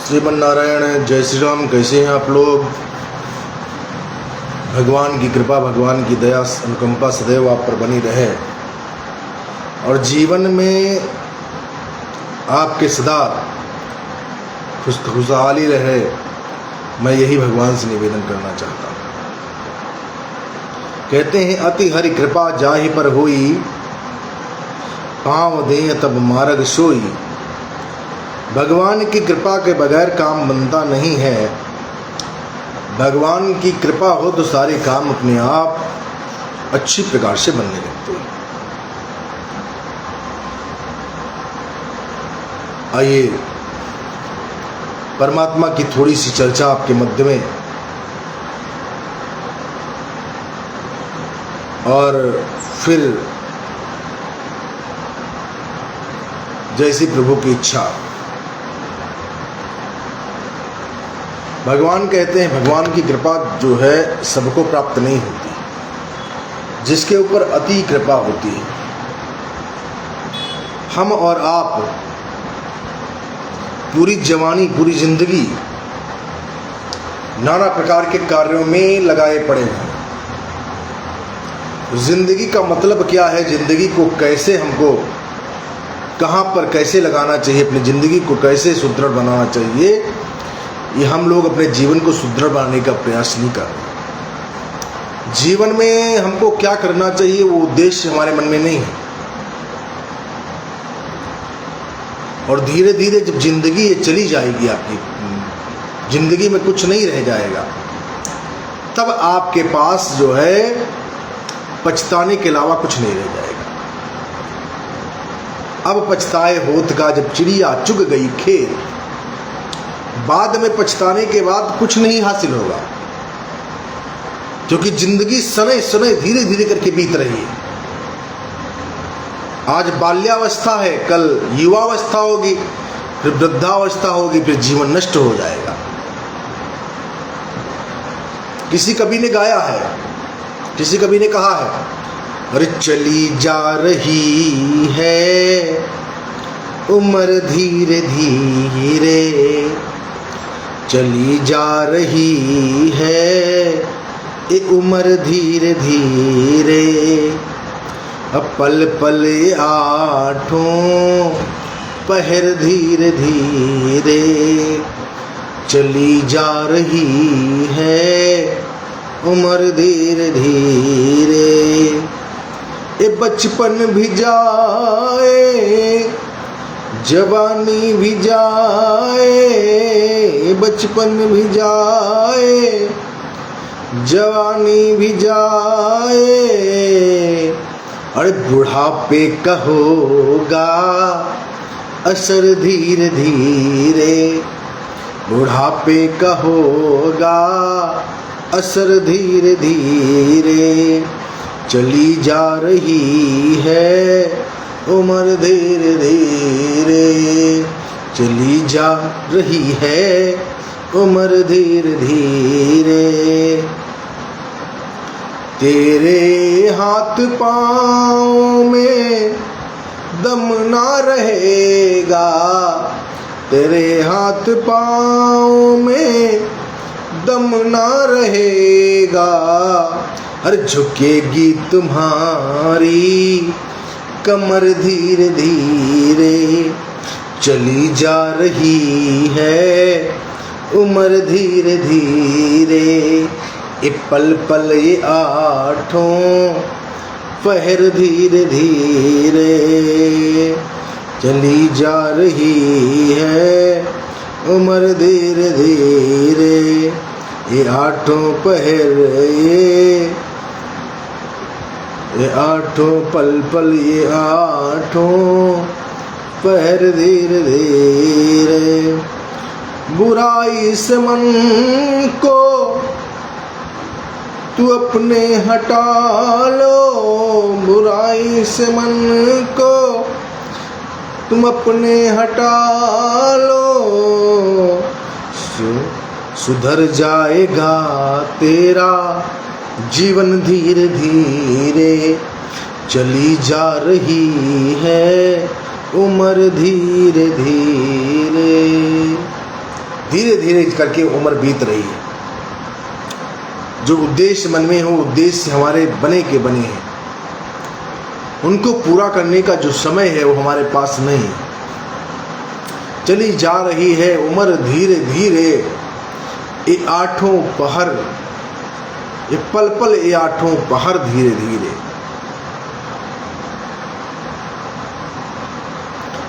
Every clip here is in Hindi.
श्रीमन नारायण, जय श्री राम। कैसे हैं आप लोग? भगवान की कृपा, भगवान की दया, अनुकंपा सदैव आप पर बनी रहे और जीवन में आपके सदा खुशहाली रहे। मैं यही भगवान से निवेदन करना चाहता हूँ। कहते हैं अति हरि कृपा जाहि पर होई, पाँव दे तब मार्ग सोई। भगवान की कृपा के बगैर काम बनता नहीं है। भगवान की कृपा हो तो सारे काम अपने आप अच्छी प्रकार से बनने लगते हैं। आइए परमात्मा की थोड़ी सी चर्चा आपके मध्य में, और फिर जैसी प्रभु की इच्छा। भगवान कहते हैं भगवान की कृपा जो है सबको प्राप्त नहीं होती, जिसके ऊपर अति कृपा होती है। हम और आप पूरी जवानी, पूरी जिंदगी नाना प्रकार के कार्यों में लगाए पड़े हैं। जिंदगी का मतलब क्या है, जिंदगी को कैसे हमको कहाँ पर कैसे लगाना चाहिए, अपनी जिंदगी को कैसे सुदृढ़ बनाना चाहिए, ये हम लोग अपने जीवन को सुदृढ़ बनाने का प्रयास नहीं कर रहे। जीवन में हमको क्या करना चाहिए वो उद्देश्य हमारे मन में नहीं है। और धीरे धीरे जब जिंदगी ये चली जाएगी, आपकी जिंदगी में कुछ नहीं रह जाएगा, तब आपके पास जो है पछताने के अलावा कुछ नहीं रह जाएगा। अब पछताए होत का जब चिड़िया चुग गई खेत, बाद में पछताने के बाद कुछ नहीं हासिल होगा, क्योंकि जिंदगी सने सने धीरे धीरे करके बीत रही है। आज बाल्यावस्था है, कल युवावस्था होगी, फिर वृद्धावस्था होगी, फिर जीवन नष्ट हो जाएगा। किसी कवि ने गाया है, किसी कवि ने कहा है, अरे चली जा रही है उम्र धीरे धीरे, चली जा रही है ये उम्र धीरे धीरे। अब पल पल आठों पहर धीरे धीरे, चली जा रही है उम्र धीरे धीरे। ये बचपन भी जाए, जवानी भी जाए, बचपन भी जाए, जवानी भी जाए, अरे बुढ़ापे का होगा असर धीरे धीरे, बुढ़ापे का होगा असर धीरे धीरे। चली जा रही है उम्र धीरे धीरे, चली जा रही है उम्र धीरे धीरे। तेरे हाथ पाँव में दम ना रहेगा, तेरे हाथ पाँव में दम ना रहेगा, अरे झुकेगी तुम्हारी कमर धीरे धीरे। चली जा रही है उम्र धीरे धीरे, ये पल पल ये आठों पहर धीरे धीरे। चली जा रही है उम्र धीरे धीरे, ये आठों पहर ये आठों पल पल ये आठों पहर धीरे धीरे। बुराई से मन को तू अपने हटा लो, बुराई से मन को तुम अपने हटा लो, सुधर जाएगा तेरा जीवन धीरे धीरे। चली जा रही है उम्र धीरे धीरे। धीरे धीरे करके उम्र बीत रही है। जो उद्देश्य मन में हो, उद्देश्य हमारे बने के बने हैं, उनको पूरा करने का जो समय है वो हमारे पास नहीं। चली जा रही है उम्र धीरे धीरे, ये आठों पहर, ये पल पल ये आठों पहर धीरे धीरे।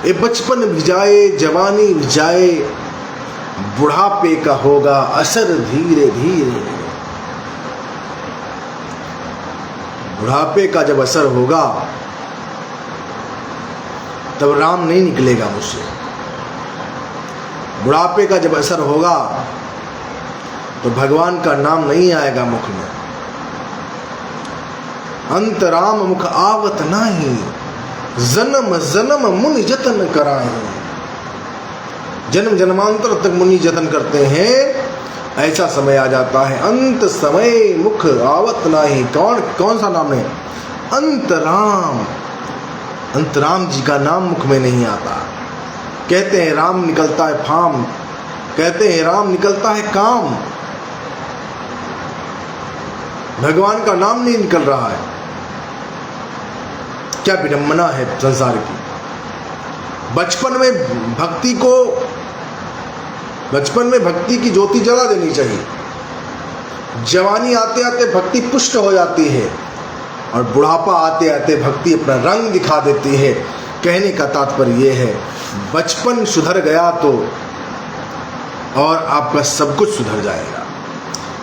ये बचपन भी जाए, जवानी भी जाए, बुढ़ापे का होगा असर धीरे धीरे। बुढ़ापे का जब असर होगा तब राम नहीं निकलेगा मुझसे। बुढ़ापे का जब असर होगा तो भगवान का नाम नहीं आएगा मुख में। अंत राम मुख आवत नाही, जन्म जन्म मुनि जतन कराए। जन्म जन्मांतर तक मुनि जतन करते हैं, ऐसा समय आ जाता है अंत समय मुख आवत नाही। कौन सा नाम है? अंतराम। अंतराम जी का नाम मुख में नहीं आता। कहते हैं राम निकलता है फाम, कहते हैं राम निकलता है काम, भगवान का नाम नहीं निकल रहा है। क्या विडंबना है संसार की। बचपन में भक्ति की ज्योति जला देनी चाहिए। जवानी आते आते भक्ति पुष्ट हो जाती है और बुढ़ापा आते आते भक्ति अपना रंग दिखा देती है। कहने का तात्पर्य यह है, बचपन सुधर गया तो और आपका सब कुछ सुधर जाएगा।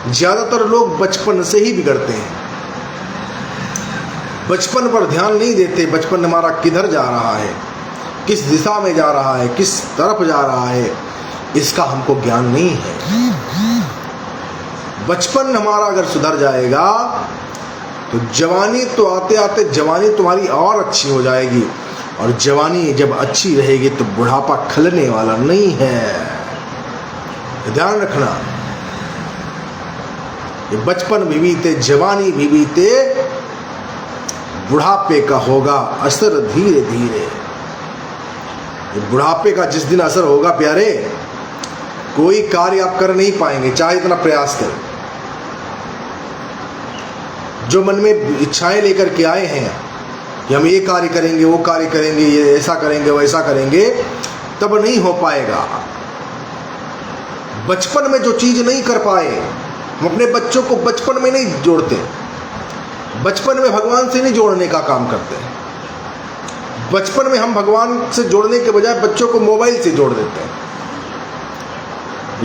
ज्यादातर लोग बचपन से ही बिगड़ते हैं, बचपन पर ध्यान नहीं देते। बचपन हमारा किधर जा रहा है, किस दिशा में जा रहा है, किस तरफ जा रहा है, इसका हमको ज्ञान नहीं है। बचपन हमारा अगर सुधर जाएगा तो जवानी तो आते आते जवानी तुम्हारी और अच्छी हो जाएगी, और जवानी जब अच्छी रहेगी तो बुढ़ापा खलने वाला नहीं है। ध्यान रखना, ये बचपन भी बीते, जवानी भी बीते, बुढ़ापे का होगा असर धीरे धीरे। बुढ़ापे का जिस दिन असर होगा प्यारे, कोई कार्य आप कर नहीं पाएंगे चाहे इतना प्रयास करें। जो मन में इच्छाएं लेकर के आए हैं कि हम ये कार्य करेंगे, वो कार्य करेंगे, ये ऐसा करेंगे, वैसा करेंगे, तब नहीं हो पाएगा। बचपन में जो चीज नहीं कर पाए, हम अपने बच्चों को बचपन में नहीं जोड़ते, बचपन में भगवान से नहीं जोड़ने का काम करते हैं। बचपन में हम भगवान से जोड़ने के बजाय बच्चों को मोबाइल से जोड़ देते हैं।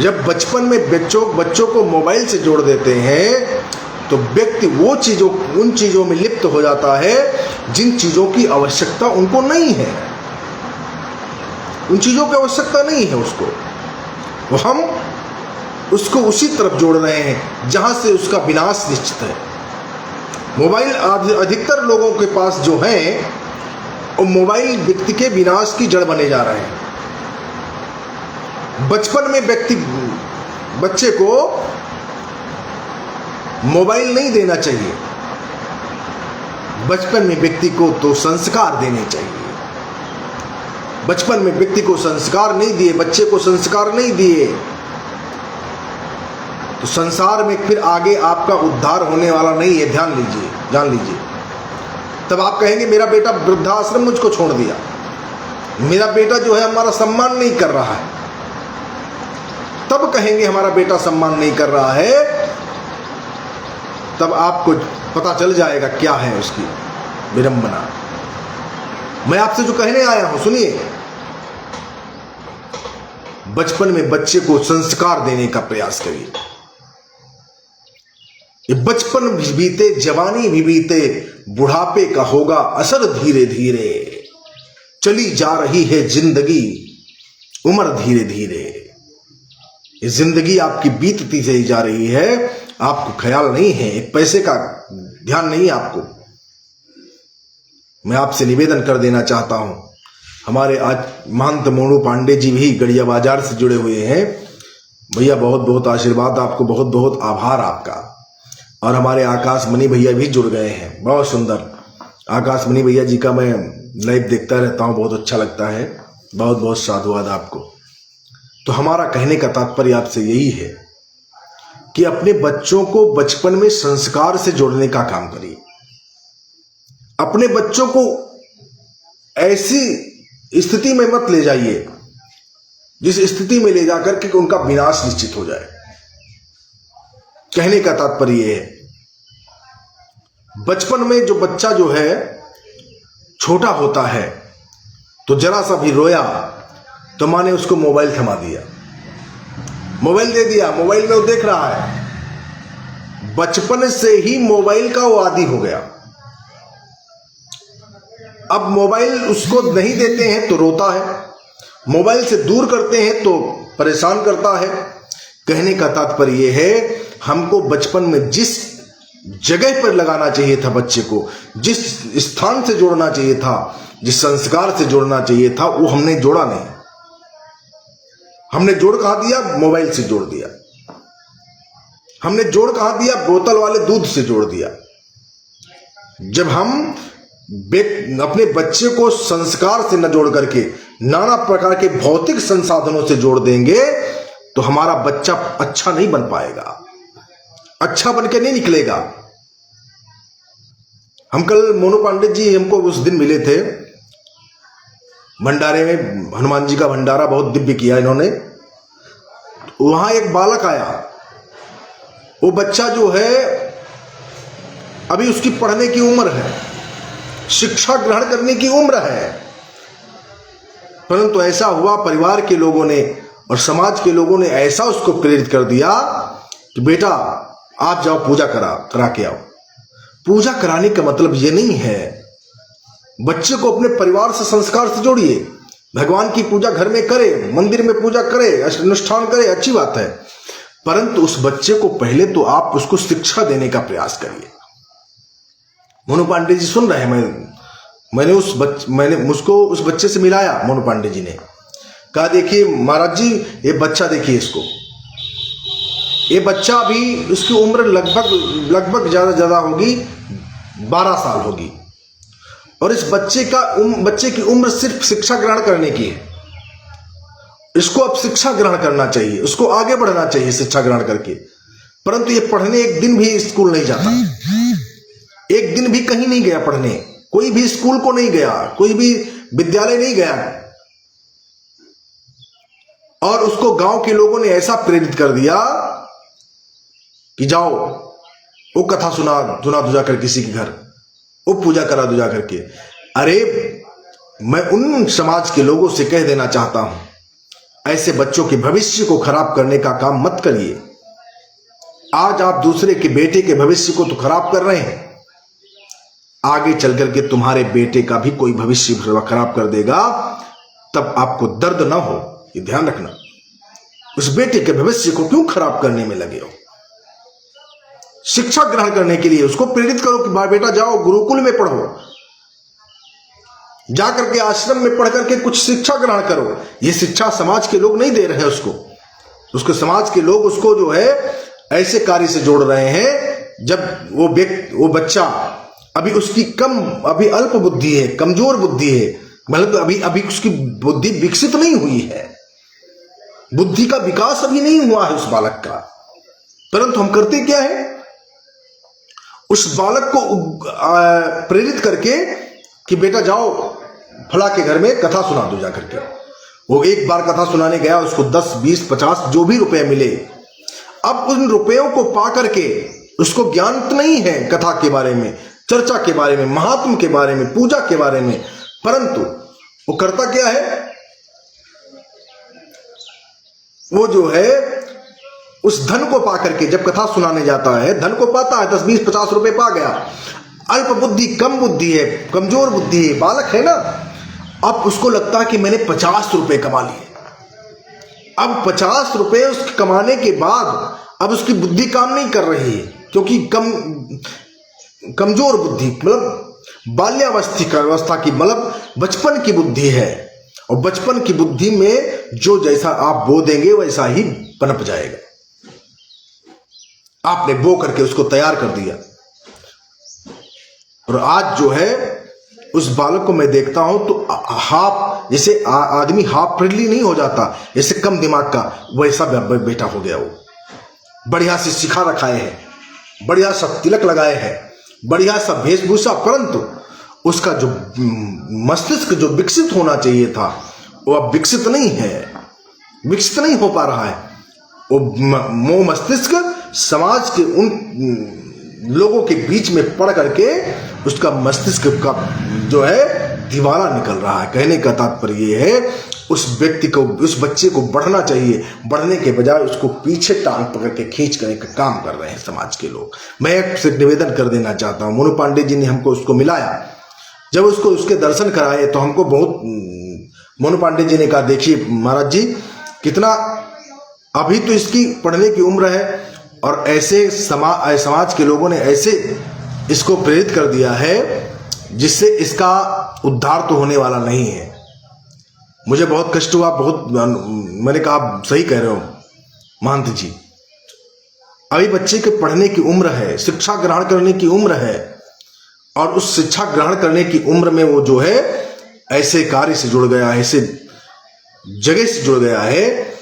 जब बचपन में बच्चों को मोबाइल से जोड़ देते हैं तो व्यक्ति उन चीजों में लिप्त हो जाता है जिन चीजों की आवश्यकता उनको नहीं है। उन चीजों की आवश्यकता नहीं है उसको, वो हम उसको उसी तरफ जोड़ रहे हैं जहां से उसका विनाश निश्चित है। मोबाइल अधिकतर लोगों के पास जो है, वो मोबाइल व्यक्ति के विनाश की जड़ बने जा रहे हैं। बचपन में बच्चे को मोबाइल नहीं देना चाहिए। बचपन में व्यक्ति को तो संस्कार देने चाहिए। बचपन में व्यक्ति को संस्कार नहीं दिए, बच्चे को संस्कार नहीं दिए, तो संसार में फिर आगे आपका उद्धार होने वाला नहीं है। जान लीजिए। तब आप कहेंगे मेरा बेटा वृद्धाश्रम मुझको छोड़ दिया, मेरा बेटा जो है हमारा सम्मान नहीं कर रहा है। तब कहेंगे हमारा बेटा सम्मान नहीं कर रहा है, तब आपको पता चल जाएगा क्या है उसकी विडंबना। मैं आपसे जो कहने आया हूं सुनिए, बचपन में बच्चे को संस्कार देने का प्रयास करिए। ये बचपन भी बीते, जवानी भी बीते, बुढ़ापे का होगा असर धीरे धीरे। चली जा रही है जिंदगी उम्र धीरे धीरे। ये जिंदगी आपकी बीतती चली जा रही है, आपको ख्याल नहीं है, एक पैसे का ध्यान नहीं है आपको। मैं आपसे निवेदन कर देना चाहता हूं, हमारे आज महंत मोनू पांडे जी भी गड़िया बाजार से जुड़े हुए हैं। भैया बहुत बहुत आशीर्वाद आपको, बहुत बहुत आभार आपका। और हमारे आकाश मणि भैया भी जुड़ गए हैं, बहुत सुंदर। आकाश मणि भैया जी का मैं लाइव देखता रहता हूं, बहुत अच्छा लगता है। बहुत बहुत साधुवाद आपको। तो हमारा कहने का तात्पर्य आपसे यही है कि अपने बच्चों को बचपन में संस्कार से जोड़ने का काम करिए। अपने बच्चों को ऐसी स्थिति में मत ले जाइए जिस स्थिति में ले जाकर के उनका विनाश निश्चित हो जाए। कहने का तात्पर्य यह है, बचपन में जो बच्चा जो है छोटा होता है तो जरा सा भी रोया तो माँ ने उसको मोबाइल थमा दिया, मोबाइल दे दिया, मोबाइल में वो देख रहा है। बचपन से ही मोबाइल का वो आदी हो गया। अब मोबाइल उसको नहीं देते हैं तो रोता है, मोबाइल से दूर करते हैं तो परेशान करता है। कहने का तात्पर्य यह है, हमको बचपन में जिस जगह पर लगाना चाहिए था बच्चे को, जिस स्थान से जोड़ना चाहिए था, जिस संस्कार से जोड़ना चाहिए था, वो हमने जोड़ा नहीं। हमने जोड़ कहाँ दिया? मोबाइल से जोड़ दिया। हमने जोड़ कहाँ दिया? बोतल वाले दूध से जोड़ दिया। जब हम अपने बच्चे को संस्कार से न जोड़ करके नाना प्रकार के भौतिक संसाधनों से जोड़ देंगे तो हमारा बच्चा अच्छा नहीं बन पाएगा, अच्छा बन के नहीं निकलेगा। हम कल मोनू पांडे जी हमको उस दिन मिले थे भंडारे में, हनुमान जी का भंडारा बहुत दिव्य किया इन्होंने। वहां एक बालक आया, वो बच्चा जो है अभी उसकी पढ़ने की उम्र है, शिक्षा ग्रहण करने की उम्र है, परंतु ऐसा हुआ परिवार के लोगों ने और समाज के लोगों ने ऐसा उसको प्रेरित कर दिया कि बेटा आप जाओ पूजा करा के आओ। पूजा कराने का मतलब ये नहीं है, बच्चे को अपने परिवार से संस्कार से जोड़िए। भगवान की पूजा घर में करे, मंदिर में पूजा करे, अनुष्ठान करे, अच्छी बात है, परंतु उस बच्चे को पहले तो आप उसको शिक्षा देने का प्रयास करिए। मोनू पांडे जी सुन रहे हैं, मैंने मुझको उस बच्चे से मिलाया। मोनू पांडे जी ने कहा देखिए महाराज जी, ये बच्चा देखिए इसको, ये बच्चा अभी उसकी उम्र लगभग ज्यादा होगी, 12 साल होगी, और इस बच्चे की उम्र सिर्फ शिक्षा ग्रहण करने की है। इसको अब शिक्षा ग्रहण करना चाहिए, उसको आगे बढ़ना चाहिए शिक्षा ग्रहण करके, परंतु ये पढ़ने एक दिन भी स्कूल नहीं जाता, एक दिन भी कहीं नहीं गया पढ़ने, कोई भी स्कूल को नहीं गया, कोई भी विद्यालय नहीं गया। और उसको गांव के लोगों ने ऐसा प्रेरित कर दिया कि जाओ वो कथा सुना दो जाकर किसी के घर, वो पूजा करा दो जाकर के। अरे मैं उन समाज के लोगों से कह देना चाहता हूं, ऐसे बच्चों के भविष्य को खराब करने का काम मत करिए। आज आप दूसरे के बेटे के भविष्य को तो खराब कर रहे हैं, आगे चल करके तुम्हारे बेटे का भी कोई भविष्य खराब कर देगा, तब आपको दर्द ना हो, ये ध्यान रखना। उस बेटे के भविष्य को क्यों खराब करने में लगे हो? शिक्षा ग्रहण करने के लिए उसको प्रेरित करो कि बेटा जाओ गुरुकुल में पढ़ो, जाकर के आश्रम में पढ़ करके कुछ शिक्षा ग्रहण करो। ये शिक्षा समाज के लोग नहीं दे रहे हैं उसको समाज के लोग उसको जो है ऐसे कार्य से जोड़ रहे हैं जब वो बच्चा अभी अल्प बुद्धि है, कमजोर बुद्धि है, मतलब अभी उसकी बुद्धि विकसित नहीं हुई है, बुद्धि का विकास अभी नहीं हुआ है उस बालक का। परंतु हम करते क्या है, उस बालक को प्रेरित करके कि बेटा जाओ फला के घर में कथा सुना दो जाकर के। वो एक बार कथा सुनाने गया, उसको 10, 20, 50 जो भी रुपए मिले। अब उन रुपयों को पा करके उसको ज्ञान तो नहीं है कथा के बारे में, चर्चा के बारे में, महात्म के बारे में, पूजा के बारे में, परंतु वो करता क्या है, वो जो है उस धन को पा करके जब कथा सुनाने जाता है, धन को पाता है, 10, 20, 50 रुपए पा गया। अल्प बुद्धि, कम बुद्धि है, कमजोर बुद्धि है, बालक है ना। अब उसको लगता है कि मैंने 50 रुपए कमा लिए। अब 50 रुपए उसके कमाने के बाद अब उसकी बुद्धि काम नहीं कर रही है, क्योंकि कमजोर बुद्धि, मतलब बाल्यावस्था की, मतलब बचपन की बुद्धि है, और बचपन की बुद्धि में जो जैसा आप बो देंगे वैसा ही पनप जाएगा। आपने बो करके उसको तैयार कर दिया, और आज जो है उस बालक को मैं देखता हूं तो जैसे आदमी हाफ फ्रेंडली नहीं हो जाता, जैसे कम दिमाग का, वैसा बेटा हो गया वो। बढ़िया से सिखा रखाए है, बढ़िया सा तिलक लगाए है, बढ़िया सा वेशभूषा, परंतु उसका जो मस्तिष्क जो विकसित होना चाहिए था वो अब विकसित नहीं है, विकसित नहीं हो पा रहा है। वो मस्तिष्क समाज के उन लोगों के बीच में पड़ करके उसका मस्तिष्क का जो है दीवाना निकल रहा है। कहने का तात्पर्य ये है, उस व्यक्ति को, उस बच्चे को बढ़ना चाहिए, बढ़ने के बजाय उसको पीछे टांग पकड़ के खींच करने का काम कर रहे हैं समाज के लोग। मैं आपसे निवेदन कर देना चाहता हूँ, मोनू पांडे जी ने हमको उसको मिलाया, जब उसको उसके दर्शन कराए तो हमको बहुत, मोनू पांडे जी ने कहा देखिए महाराज जी, कितना अभी तो इसकी पढ़ने की उम्र है और ऐसे समाज के लोगों ने ऐसे इसको प्रेरित कर दिया है जिससे इसका उद्धार तो होने वाला नहीं है। मुझे बहुत कष्ट हुआ, बहुत, मैंने कहा सही कह रहे हो महंत जी, अभी बच्चे के पढ़ने की उम्र है, शिक्षा ग्रहण करने की उम्र है, और उस शिक्षा ग्रहण करने की उम्र में वो जो है ऐसे कार्य से जुड़ गया है, ऐसे जगह से जुड़ गया है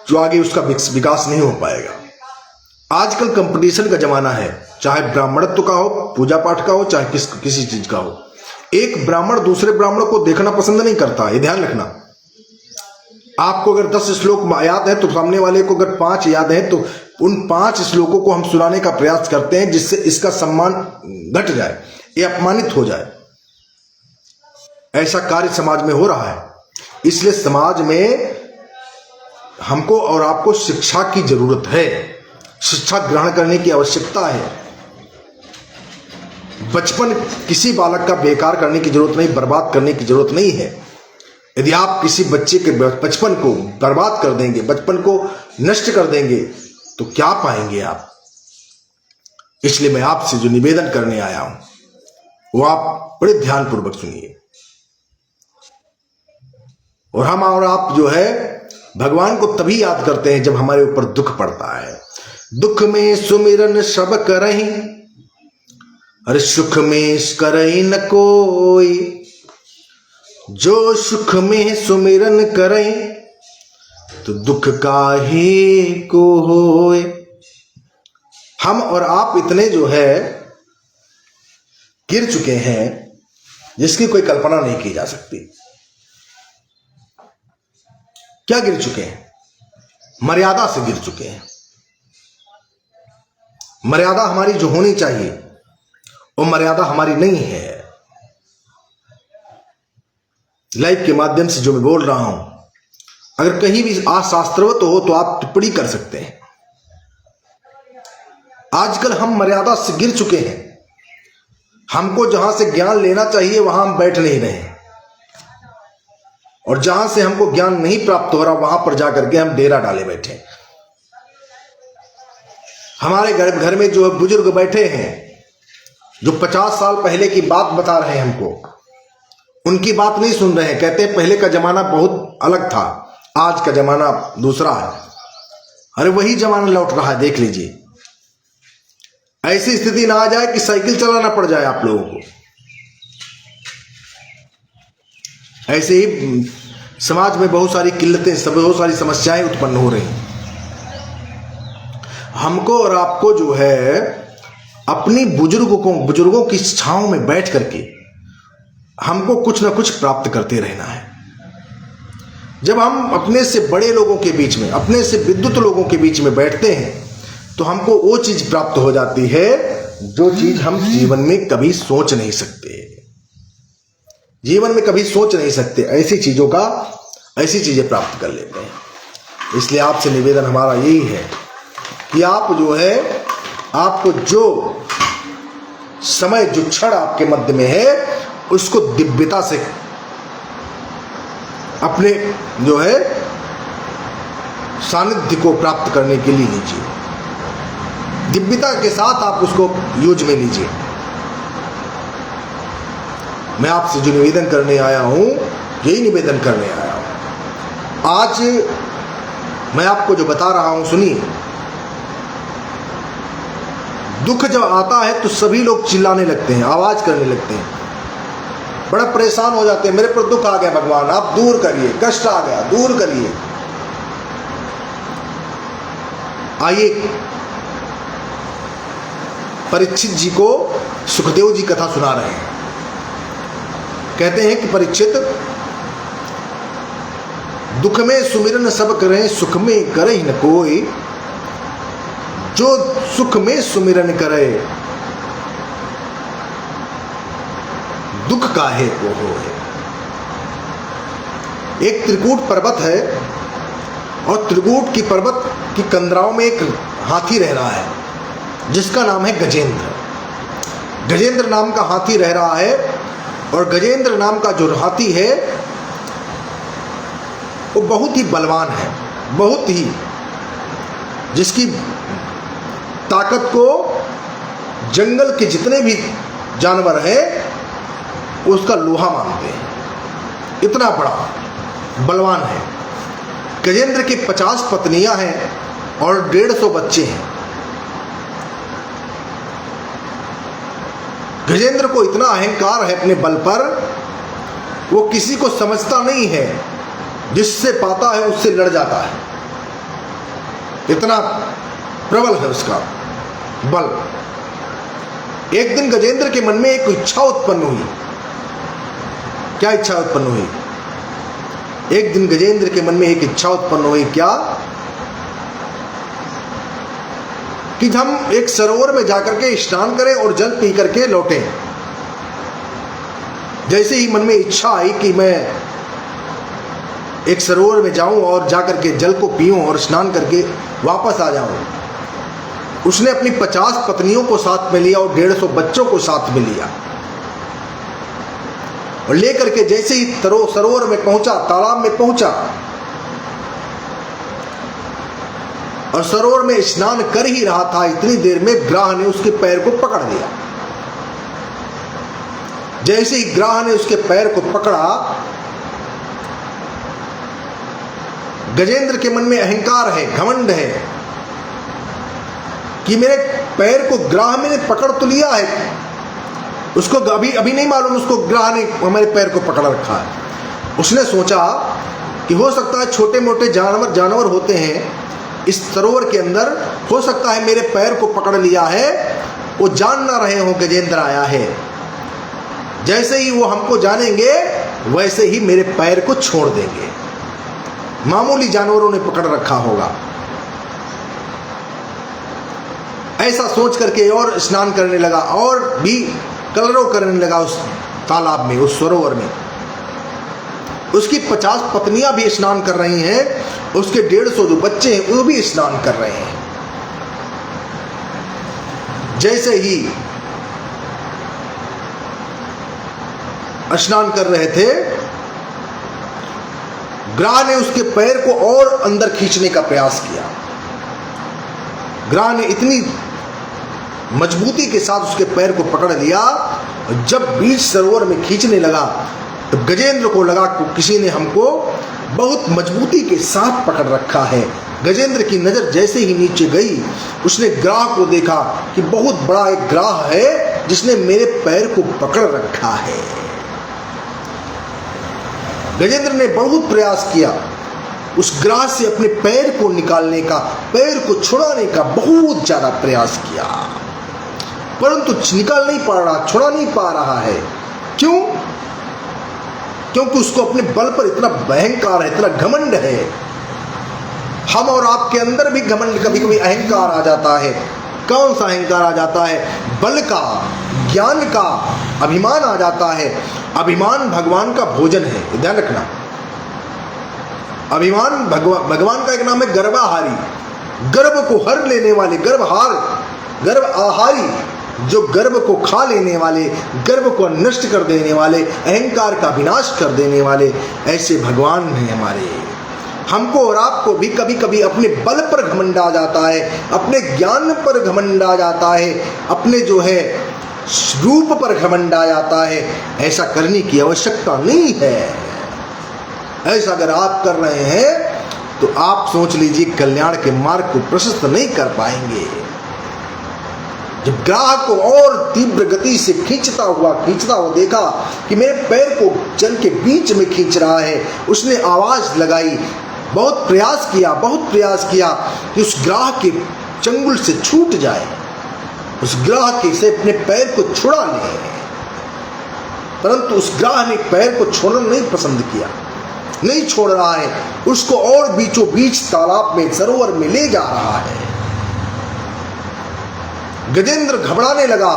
जो आगे उसका विकास नहीं हो पाएगा। आजकल कंपटीशन का जमाना है, चाहे ब्राह्मणत्व का हो, पूजा पाठ का हो, चाहे किसी चीज का हो। एक ब्राह्मण दूसरे ब्राह्मण को देखना पसंद नहीं करता, ये ध्यान रखना। आपको अगर 10 श्लोक याद है तो सामने वाले को अगर 5 याद है तो उन 5 श्लोकों को हम सुनाने का प्रयास करते हैं जिससे इसका सम्मान घट जाए, ये अपमानित हो जाए। ऐसा कार्य समाज में हो रहा है, इसलिए समाज में हमको और आपको शिक्षा की जरूरत है, शिक्षा ग्रहण करने की आवश्यकता है। बचपन किसी बालक का बेकार करने की जरूरत नहीं, बर्बाद करने की जरूरत नहीं है। यदि आप किसी बच्चे के बचपन को बर्बाद कर देंगे, बचपन को नष्ट कर देंगे, तो क्या पाएंगे आप। इसलिए मैं आपसे जो निवेदन करने आया हूं वो आप बड़े ध्यानपूर्वक सुनिए। और हम और आप जो है भगवान को तभी याद करते हैं जब हमारे ऊपर दुख पड़ता है। दुख में सुमिरन सब करहीं, अरे सुख में करहीं न कोई, जो सुख में सुमिरन करहीं तो दुख काहे को होए। हम और आप इतने जो है गिर चुके हैं जिसकी कोई कल्पना नहीं की जा सकती। क्या गिर चुके हैं? मर्यादा से गिर चुके हैं। मर्यादा हमारी जो होनी चाहिए वो मर्यादा हमारी नहीं है। लाइव के माध्यम से जो मैं बोल रहा हूं, अगर कहीं भी अशास्त्रवत हो तो आप टिप्पणी कर सकते हैं। आजकल हम मर्यादा से गिर चुके हैं। हमको जहां से ज्ञान लेना चाहिए वहां हम बैठ नहीं रहे, और जहां से हमको ज्ञान नहीं प्राप्त हो रहा वहां पर जाकर के हम डेरा डाले बैठे। हमारे घर में जो बुजुर्ग बैठे हैं जो 50 साल पहले की बात बता रहे हैं हमको, उनकी बात नहीं सुन रहे हैं। कहते हैं पहले का जमाना बहुत अलग था, आज का जमाना दूसरा है। अरे वही जमाना लौट रहा है, देख लीजिए। ऐसी स्थिति ना आ जाए कि साइकिल चलाना पड़ जाए आप लोगों को। ऐसे ही समाज में बहुत सारी किल्लतें, बहुत सारी समस्याएं उत्पन्न हो रही हैं। हमको और आपको जो है अपनी बुजुर्गों की छांव में बैठ करके हमको कुछ ना कुछ प्राप्त करते रहना है। जब हम अपने से बड़े लोगों के बीच में, अपने से विद्युत लोगों के बीच में बैठते हैं तो हमको वो चीज प्राप्त हो जाती है जो चीज हम जीवन में कभी सोच नहीं सकते। जीवन में कभी सोच नहीं सकते ऐसी चीजें प्राप्त कर लेते हैं। इसलिए आपसे निवेदन हमारा यही है कि आप जो है, आपको जो समय, जो क्षण आपके मध्य में है उसको दिव्यता से अपने जो है सानिध्य को प्राप्त करने के लिए लीजिए। दिव्यता के साथ आप उसको यूज में लीजिए। मैं आपसे जो निवेदन करने आया हूं, यही निवेदन करने आया हूं। आज मैं आपको जो बता रहा हूं सुनिए। दुख जब आता है तो सभी लोग चिल्लाने लगते हैं, आवाज करने लगते हैं। बड़ा परेशान हो जाते हैं, मेरे पर दुख आ गया भगवान, आप दूर करिए, कष्ट आ गया, दूर करिए। आइए परीक्षित जी को सुखदेव जी कथा सुना रहे हैं। कहते हैं कि परीक्षित, दुख में सुमिरन सब करें, सुख में करे न कोई, जो सुख में सुमिरन करे, दुख काहे को होए। एक त्रिकूट पर्वत है और त्रिकूट की पर्वत की कंदराओं में एक हाथी रह रहा है जिसका नाम है गजेंद्र। गजेंद्र नाम का हाथी रह रहा है और गजेंद्र नाम का जो हाथी है वो बहुत ही बलवान है, बहुत ही, जिसकी ताकत को जंगल के जितने भी जानवर हैं उसका लोहा मानते हैं, इतना बड़ा बलवान है। गजेंद्र की 50 पत्नियां हैं और 150 बच्चे हैं। गजेंद्र को इतना अहंकार है अपने बल पर, वो किसी को समझता नहीं है, जिससे पाता है उससे लड़ जाता है, इतना प्रबल है उसका बल। एक दिन गजेंद्र के मन में एक इच्छा उत्पन्न हुई। क्या इच्छा उत्पन्न हुई? एक दिन गजेंद्र के मन में एक इच्छा उत्पन्न हुई। क्या? कि हम एक सरोवर में जाकर के स्नान करें और जल पी करके लौटें। जैसे ही मन में इच्छा आई कि मैं एक सरोवर में जाऊं और जाकर के जल को पीऊं और स्नान करके वापस आ जाऊं, उसने अपनी 50 पत्नियों को साथ में लिया और 150 बच्चों को साथ में लिया और लेकर के जैसे ही सरोवर में पहुंचा, तालाब में पहुंचा और सरोवर में स्नान कर ही रहा था, इतनी देर में ग्राह ने उसके पैर को पकड़ लिया। जैसे ही ग्राह ने उसके पैर को पकड़ा, गजेंद्र के मन में अहंकार है, घमंड है कि मेरे पैर को ग्राह ने पकड़ तो लिया है, उसको अभी नहीं मालूम उसको ग्राह ने हमारे पैर को पकड़ रखा है। उसने सोचा कि हो सकता है छोटे मोटे जानवर होते हैं इस सरोवर के अंदर, हो सकता है मेरे पैर को पकड़ लिया है, वो जान ना रहे हो गजेंद्र आया है। जैसे ही वो हमको जानेंगे वैसे ही मेरे पैर को छोड़ देंगे। मामूली जानवरों ने पकड़ रखा होगा। ऐसा सोच करके और स्नान करने लगा और भी कलरव करने लगा उस तालाब में, उस सरोवर में। उसकी 50 पत्नियां भी स्नान कर रही हैं, उसके 150 जो बच्चे हैं वो भी स्नान कर रहे हैं। जैसे ही स्नान कर रहे थे, ग्राह ने उसके पैर को और अंदर खींचने का प्रयास किया। ग्राह ने इतनी मजबूती के साथ उसके पैर को पकड़ लिया, जब बीच सरोवर में खींचने लगा तो गजेंद्र को लगा कि किसी ने हमको बहुत मजबूती के साथ पकड़ रखा है। गजेंद्र की नजर जैसे ही नीचे गई, उसने ग्राह को देखा कि बहुत बड़ा एक ग्राह है जिसने मेरे पैर को पकड़ रखा है। गजेंद्र ने बहुत प्रयास किया उस ग्राह से अपने पैर को निकालने का, पैर को छुड़ाने का बहुत ज्यादा प्रयास किया, परंतु निकाल नहीं पा रहा, छुड़ा नहीं पा रहा है। क्यों? क्योंकि उसको अपने बल पर इतना अहंकार है, इतना घमंड है। हम और आपके अंदर भी घमंड, कभी कभी अहंकार आ जाता है। कौन सा अहंकार आ जाता है? बल का, ज्ञान का अभिमान आ जाता है। अभिमान भगवान का भोजन है, ध्यान रखना। अभिमान भगवान का एक नाम है गर्भाहारी, गर्भ को हर लेने वाले, गर्भ आहारी, जो गर्भ को खा लेने वाले, गर्भ को नष्ट कर देने वाले, अहंकार का विनाश कर देने वाले, ऐसे भगवान हैं हमारे। हमको और आपको भी कभी कभी अपने बल पर घमंड आ जाता है, अपने ज्ञान पर घमंड आ जाता है, अपने जो है रूप पर घमंड आ जाता है। ऐसा करने की आवश्यकता नहीं है। ऐसा अगर आप कर रहे हैं तो आप सोच लीजिए कल्याण के मार्ग को प्रशस्त नहीं कर पाएंगे। जब ग्राह को और तीव्र गति से खींचता हुआ देखा कि मेरे पैर को जल के बीच में खींच रहा है, उसने आवाज लगाई, बहुत प्रयास किया कि उस ग्राह के चंगुल से छूट जाए, उस ग्राह के से अपने पैर को छुड़ा ले। परंतु उस ग्राह ने पैर को छोड़ना नहीं पसंद किया, नहीं छोड़ रहा है, उसको और बीचों बीच तालाब में, सरोवर में ले जा रहा है। गजेंद्र घबराने लगा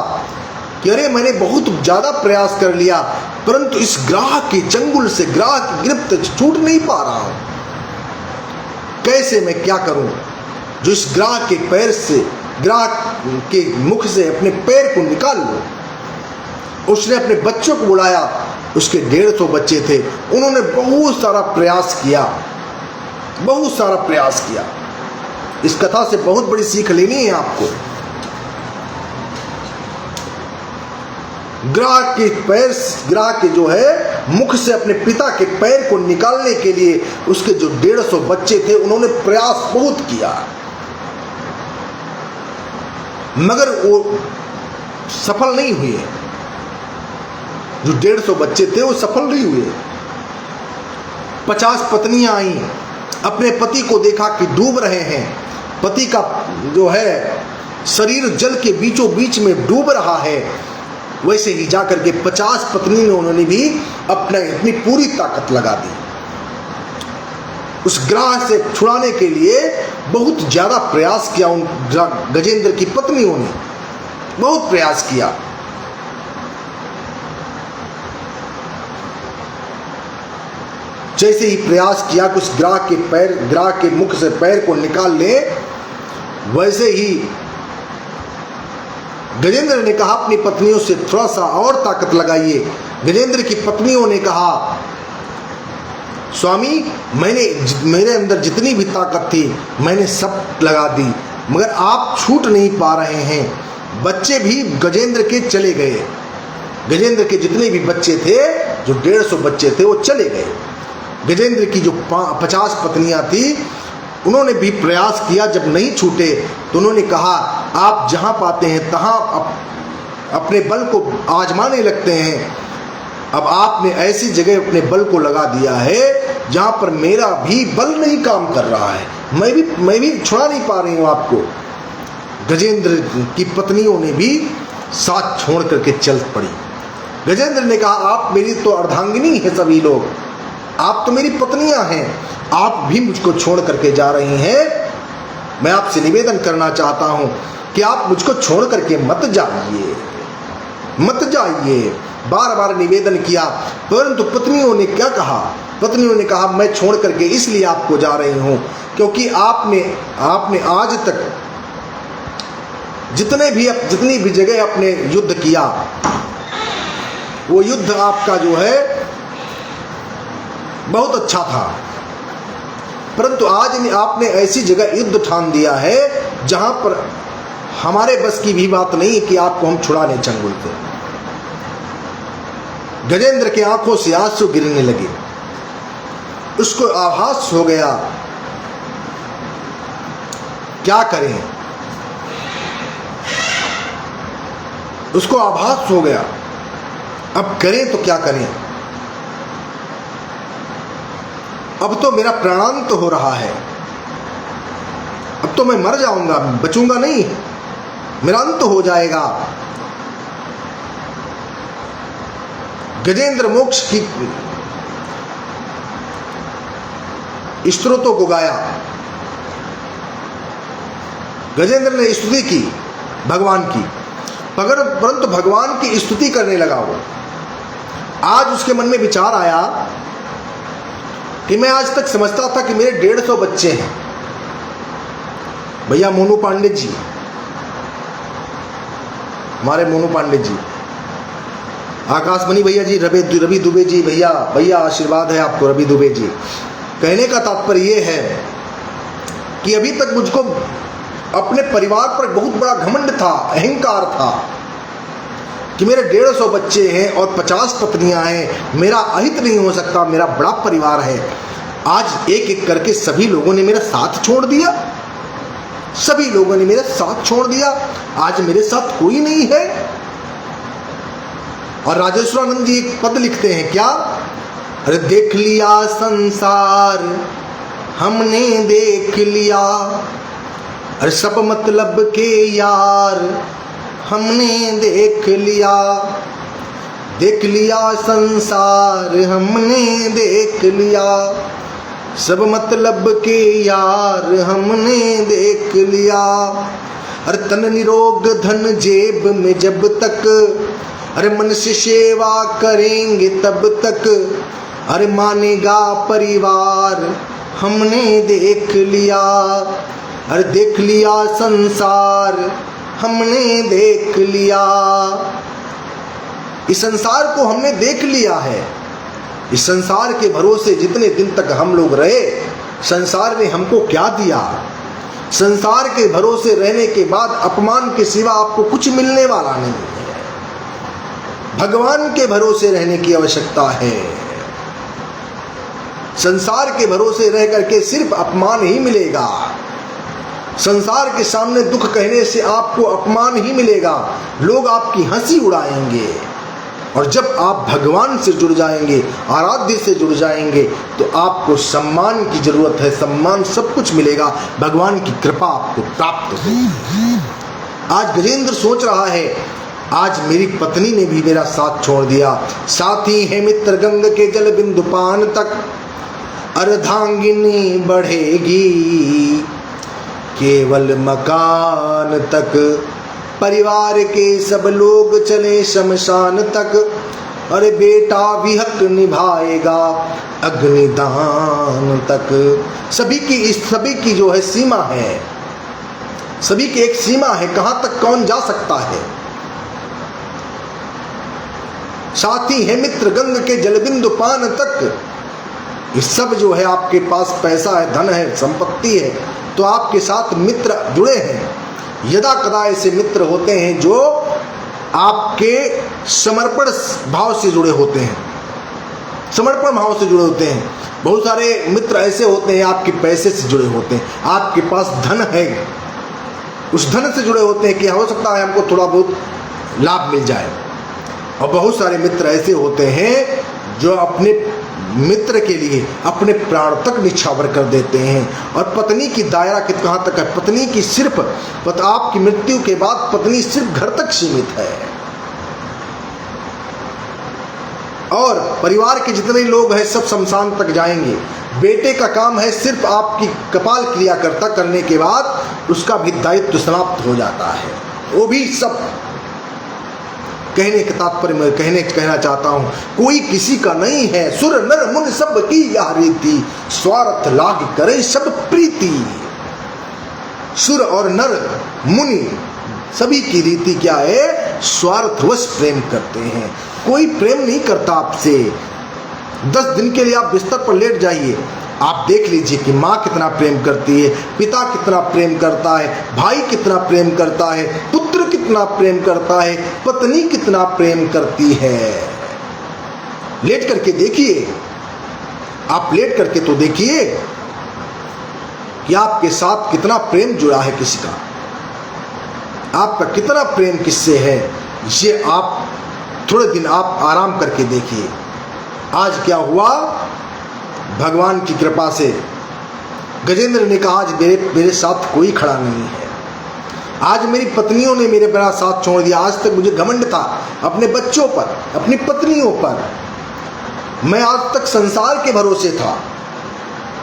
कि अरे मैंने बहुत ज्यादा प्रयास कर लिया, परंतु इस ग्राह के चंगुल से, ग्राह की गिरफ्त छूट नहीं पा रहा हूं। कैसे मैं क्या करूं जो इस ग्राह के पैर से, ग्राह के मुख से अपने पैर को निकाल लूं। उसने अपने बच्चों को बुलाया, उसके 150 बच्चे थे, उन्होंने बहुत सारा प्रयास किया। इस कथा से बहुत बड़ी सीख लेनी है आपको। ग्राह के जो है मुख से अपने पिता के पैर को निकालने के लिए उसके जो 150 बच्चे थे, उन्होंने प्रयास बहुत किया, मगर वो सफल नहीं हुए। जो 150 बच्चे थे वो सफल नहीं हुए। 50 पत्नियां आई, अपने पति को देखा कि डूब रहे हैं, पति का जो है शरीर जल के बीचों बीच में डूब रहा है, वैसे ही जाकर के 50 पत्नी में उन्होंने भी अपनी पूरी ताकत लगा दी। उस ग्राह से छुड़ाने के लिए बहुत ज्यादा प्रयास किया। उन गजेंद्र की पत्नियों ने बहुत प्रयास किया। जैसे ही प्रयास किया कि उस ग्राह के मुख से पैर को निकाल ले, वैसे ही गजेंद्र ने कहा अपनी पत्नियों से थोड़ा सा और ताकत लगाइए। गजेंद्र की पत्नियों ने कहा, स्वामी मेरे अंदर जितनी भी ताकत थी मैंने सब लगा दी, मगर आप छूट नहीं पा रहे हैं। बच्चे भी गजेंद्र के चले गए। गजेंद्र के जितने भी बच्चे थे, जो 150 बच्चे थे, वो चले गए। गजेंद्र की जो 50 पत्नियां थी, उन्होंने भी प्रयास किया। जब नहीं छूटे तो उन्होंने कहा, आप जहां पाते हैं तहां अपने बल को आजमाने लगते हैं। अब आपने ऐसी जगह अपने बल को लगा दिया है जहां पर मेरा भी बल नहीं काम कर रहा है, मैं भी छुड़ा नहीं पा रही हूं आपको। गजेंद्र की पत्नियों ने भी साथ छोड़ करके चल पड़ी। गजेंद्र ने कहा, आप मेरी तो अर्धांगिनी है, सभी लोग आप तो मेरी पत्नियां हैं, आप भी मुझको छोड़ करके जा रही हैं। मैं आपसे निवेदन करना चाहता हूं कि आप मुझको छोड़ करके मत जाइए। बार बार निवेदन किया, परंतु पत्नियों ने क्या कहा? पत्नियों ने कहा, मैं छोड़ करके इसलिए आपको जा रही हूं क्योंकि आपने आज तक जितनी भी जगह आपने युद्ध किया, वो युद्ध आपका जो है बहुत अच्छा था, परंतु आज आपने ऐसी जगह युद्ध ठान दिया है जहां पर हमारे बस की भी बात नहीं है कि आपको हम छुड़ा लें चंगुल से। गजेंद्र के आंखों से आंसू गिरने लगे। उसको आभास हो गया, क्या करें? उसको आभास हो गया, अब करें तो क्या करें? अब तो मेरा प्राणांत हो रहा है, अब तो मैं मर जाऊंगा, बचूंगा नहीं, मेरा अंत हो जाएगा। गजेंद्र मोक्ष की स्तोत्रों को गाया। गजेंद्र ने स्तुति की भगवान की, परंतु भगवान की स्तुति करने लगा वो। आज उसके मन में विचार आया कि मैं आज तक समझता था कि मेरे 150 बच्चे हैं। भैया मोनू पांडे जी, हमारे मोनू पांडे जी, आकाशमणि भैया जी, रवि दुबे जी, भैया आशीर्वाद है आपको रवि दुबे जी। कहने का तात्पर्य ये है कि अभी तक मुझको अपने परिवार पर बहुत बड़ा घमंड था, अहंकार था कि मेरे 150 बच्चे हैं और 50 पत्नियां हैं, मेरा अहित नहीं हो सकता, मेरा बड़ा परिवार है। आज एक एक करके सभी लोगों ने मेरा साथ छोड़ दिया, आज मेरे साथ कोई नहीं है। और राजेश्वरानंद जी एक पद लिखते हैं, क्या? अरे देख लिया संसार हमने देख लिया, अरे सब मतलब के यार हमने देख लिया। देख लिया संसार हमने देख लिया, सब मतलब के यार हमने देख लिया। अरे तन निरोग धन जेब में जब तक, अरे मन से सेवा करेंगे तब तक, अरे मानेगा परिवार हमने देख लिया। अरे देख लिया संसार हमने देख लिया। इस संसार को हमने देख लिया है। इस संसार के भरोसे जितने दिन तक हम लोग रहे, संसार ने हमको क्या दिया? संसार के भरोसे रहने के बाद अपमान के सिवा आपको कुछ मिलने वाला नहीं है। भगवान के भरोसे रहने की आवश्यकता है। संसार के भरोसे रह करके सिर्फ अपमान ही मिलेगा। संसार के सामने दुख कहने से आपको अपमान ही मिलेगा। लोग आपकी हंसी उड़ाएंगे। और जब आप भगवान से जुड़ जाएंगे, आराध्य से जुड़ जाएंगे, तो आपको सम्मान की जरूरत है। सम्मान सब कुछ मिलेगा, भगवान की कृपा आपको प्राप्त होगी। आज गजेंद्र सोच रहा है, आज मेरी पत्नी ने भी मेरा साथ छोड़ दिया। साथी है मित्र गंग के जल बिंदु पान तक, अर्धांगिनी बढ़ेगी केवल मकान तक। परिवार के सब लोग चले शमशान तक, अरे बेटा भी हक निभाएगा अग्निदान तक। सभी की जो है सीमा है, सभी की एक सीमा है, कहां तक कौन जा सकता है। साथी है मित्र गंग के जलबिंदु पान तक। ये सब जो है, आपके पास पैसा है, धन है, संपत्ति है, तो आपके साथ मित्र जुड़े हैं। यदा कदा ऐसे मित्र होते हैं जो आपके समर्पण भाव से जुड़े होते हैं, समर्पण भाव से जुड़े होते हैं। बहुत सारे मित्र ऐसे होते हैं आपके पैसे से जुड़े होते हैं, आपके पास धन है, उस धन से जुड़े होते हैं कि हो सकता है हमको थोड़ा बहुत लाभ मिल जाए। और बहुत सारे मित्र ऐसे होते हैं जो अपने मित्र के लिए अपने प्राण तक निछावर कर देते हैं। और पत्नी की दायरा कहाँ तक है? पत्नी की सिर्फ आपकी मृत्यु के बाद पत्नी सिर्फ घर तक सीमित है। और परिवार के जितने लोग हैं सब शमशान तक जाएंगे। बेटे का काम है सिर्फ आपकी कपाल क्रिया करने के बाद उसका भी दायित्व समाप्त हो जाता है। वो भी सब कहने के तात्पर्य में कहना चाहता हूं, कोई किसी का नहीं है। सुर नर मुनि सब की यह रीति, स्वार्थ लाग करे सब प्रीति। सुर और नर मुनि सभी की रीति क्या है? स्वार्थवश प्रेम करते हैं। कोई प्रेम नहीं करता आपसे। 10 दिन के लिए आप बिस्तर पर लेट जाइए, आप देख लीजिए कि माँ कितना प्रेम करती है, पिता कितना प्रेम करता है, भाई कितना प्रेम करता है, पुत्र कितना प्रेम करता है, पत्नी कितना प्रेम करती है। लेट करके देखिए, आप लेट करके तो देखिए कि आपके साथ कितना प्रेम जुड़ा है किसी का, आपका कितना प्रेम किससे है। ये आप थोड़े दिन आप आराम करके देखिए। आज क्या हुआ? भगवान की कृपा से गजेंद्र ने कहा आज मेरे साथ कोई खड़ा नहीं है। आज मेरी पत्नियों ने मेरे बड़ा साथ छोड़ दिया। आज तक मुझे घमंड था अपने बच्चों पर, अपनी पत्नियों पर। मैं आज तक संसार के भरोसे था,